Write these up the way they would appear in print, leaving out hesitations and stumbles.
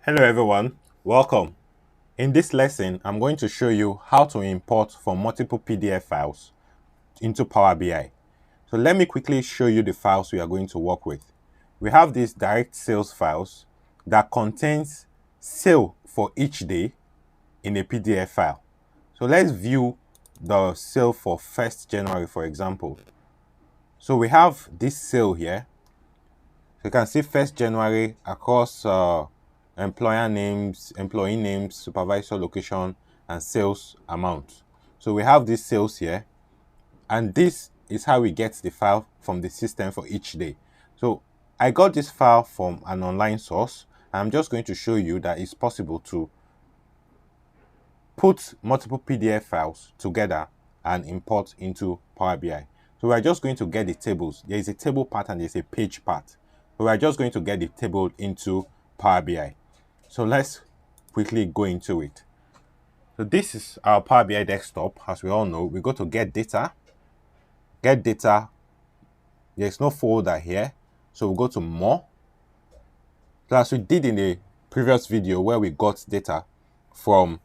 Hello everyone, welcome. In this lesson, I'm going to show you how to import from multiple PDF files into Power BI. So let me quickly show you the files we are going to work with. We have these direct sales files that contains sale for each day in a PDF file. So let's view the sale for 1st January, for example. So we have this sale here. So you can see 1st January across employer names, employee names, supervisor location, and sales amount. So we have these sales here, and this is how we get the file from the system for each day. So I got this file from an online source. I'm just going to show you that it's possible to put multiple PDF files together and import into Power BI. So we're just going to get the tables. There is a table part and there's a page part. So we're just going to get the table into Power BI. So let's quickly go into it. So this is our Power BI desktop. As we all know, we go to get data. Get data. There's no folder here. So we'll go to more. So as we did in the previous video where we got data from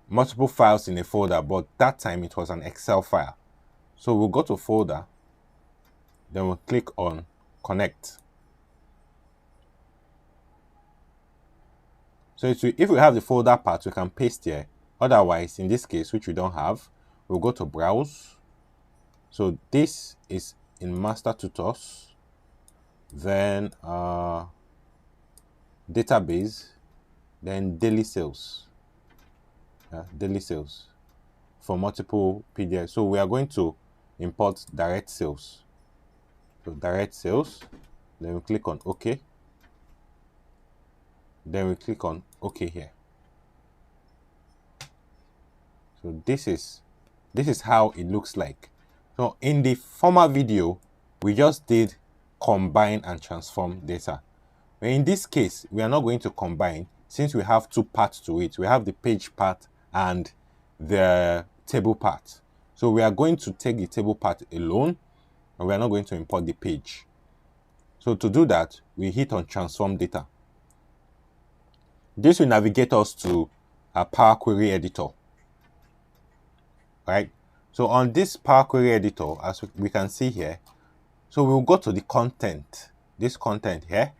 multiple files in a folder, but that time it was an Excel file. So we'll go to folder, then we'll click on connect. So if we have the folder part, we can paste here. Otherwise, in this case, which we don't have, we'll go to browse. So this is in master tutors, then database, then daily sales. Daily sales for multiple PDFs. So we are going to import direct sales. So direct sales, then we click on OK. Then we click on OK here. So this is how it looks like. So in the former video, we just did combine and transform data. But in this case, we are not going to combine since we have two parts to it. We have the page part and the table part. So we are going to take the table part alone, and we are not going to import the page. So to do that, we hit on transform data. This will navigate us to a Power Query editor. Right? So on this Power Query editor, as we can see here, so we'll go to the content. This content here,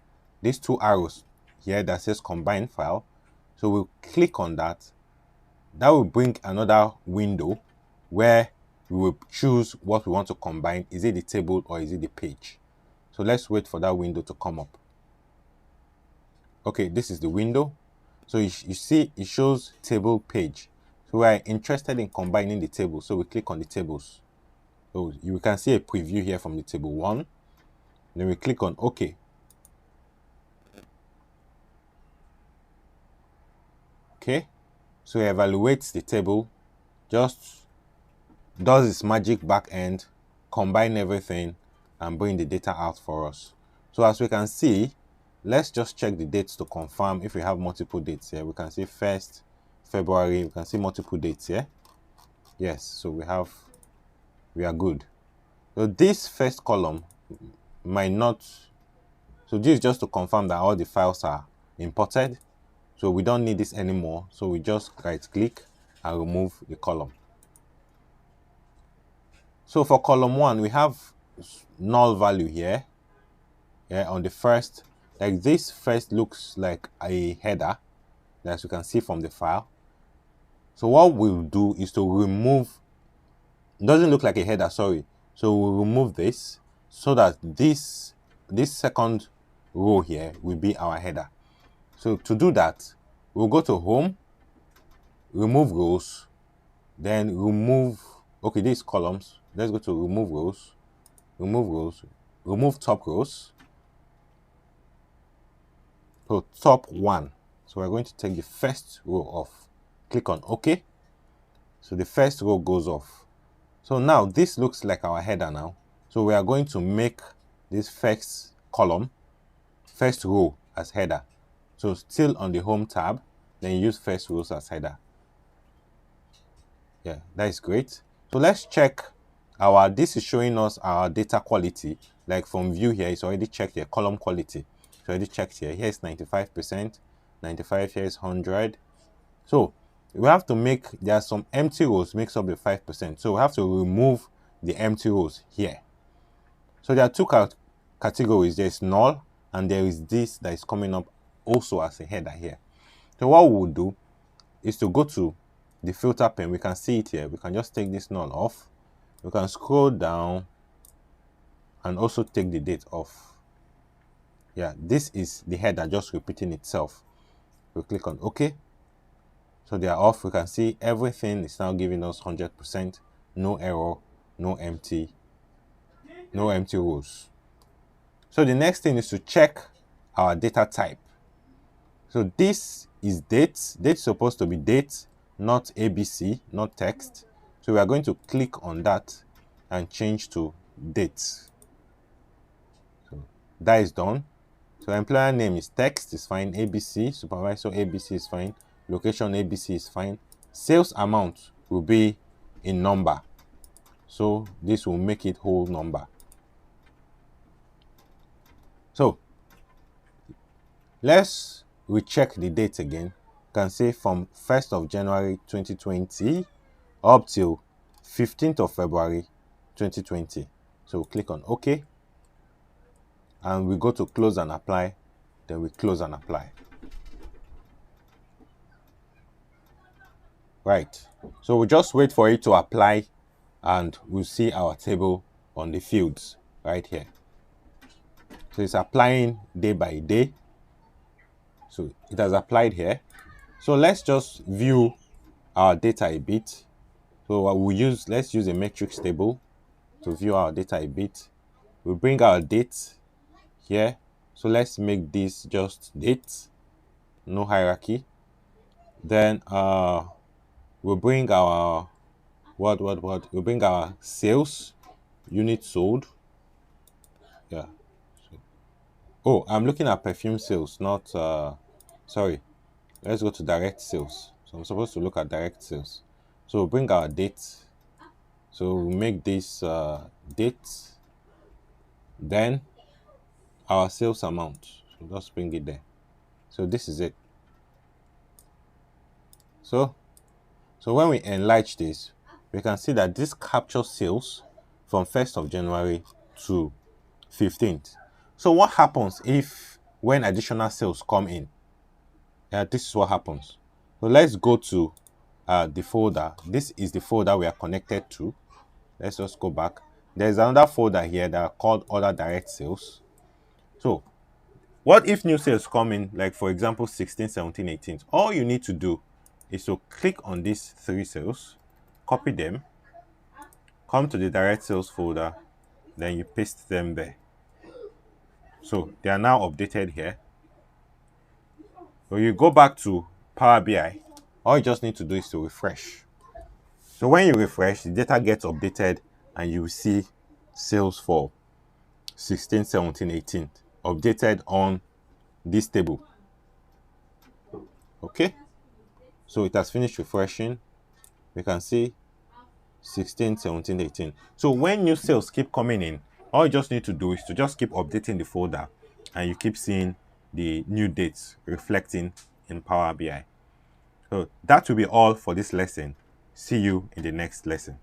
these two arrows here that says combine file. So we'll click on that. That will bring another window where we will choose what we want to combine. Is it the table or is it the page? So let's wait for that window to come up. Okay, this is the window. So you see it shows table page. So we're interested in combining the table. So we click on the tables. So you can see a preview here from the table 1. Then we click on OK. Okay, so it evaluates the table, just does its magic back end, combine everything, and bring the data out for us. So as we can see, let's just check the dates to confirm if we have multiple dates here. We can see 1st February, we can see multiple dates here. Yes, so we are good. So this first column might not, so this is just to confirm that all the files are imported. So we don't need this anymore. So we just right click and remove the column. So for column 1, we have null value here. Yeah, on the first, like this first looks like a header, as you can see from the file. So what we'll do is to remove, it doesn't look like a header, sorry. So we'll remove this so that this second row here will be our header. So to do that, we'll go to home, remove rows, then remove, okay, these columns. Let's go to remove rows, remove top rows. So top 1. So we're going to take the first row off. Click on OK. So the first row goes off. So now this looks like our header now. So we are going to make this first column, first row as header. So still on the home tab, then use first rows as header. Yeah, that is great. So let's check this is showing us our data quality. Like from view here, it's already checked the column quality. It's already checked here. Here is 95%, 95, here is 100. So we have to make, there are some empty rows makes up the 5%. So we have to remove the empty rows here. So there are two categories. There is null and there is this that is coming up also as a header here. So what we will do is to go to the filter pane. We can see it here. We can just take this null off. We can scroll down and also take the date off. Yeah, this is the header just repeating itself. We click on OK. So they are off. We can see everything is now giving us 100%, no error, no empty rows. So the next thing is to check our data type. So this is date. Date is supposed to be date, not ABC, not text. So we are going to click on that and change to date. So that is done. So employer name is text, is fine. ABC, supervisor ABC is fine. Location ABC is fine. Sales amount will be in number. So this will make it whole number. So let's recheck the date again. You can say from 1st of January 2020 up till 15th of February 2020. So click on OK. And we go to close and apply. Then we close and apply. Right. So we'll just wait for it to apply and we'll see our table on the fields right here. So it's applying day by day. So it has applied here. So let's just view our data a bit. So let's use a matrix table to view our data a bit. We'll bring our date here. So let's make this just date, no hierarchy. Then we'll bring our we'll bring our sales, unit sold. Yeah. Oh, I'm looking at perfume sales, not sorry. Let's go to direct sales. So I'm supposed to look at direct sales. So we'll bring our date. So we'll make this date. Then our sales amount. So just bring it there. So this is it. So when we enlarge this, we can see that this captures sales from 1st of January to 15th. So what happens when additional sales come in? This is what happens. So let's go to the folder. This is the folder we are connected to. Let's just go back. There's another folder here that are called other direct sales. So what if new sales come in, like for example 16, 17, 18? All you need to do is to click on these 3 sales, copy them, come to the direct sales folder, then you paste them there. So they are now updated here. When you go back to Power BI, all you just need to do is to refresh. So when you refresh, the data gets updated and you see sales for 16, 17, 18 updated on this table. Okay, so it has finished refreshing. We can see 16, 17, 18. So when new sales keep coming in, all you just need to do is to just keep updating the folder and you keep seeing the new dates reflecting in Power BI. So that will be all for this lesson. See you in the next lesson.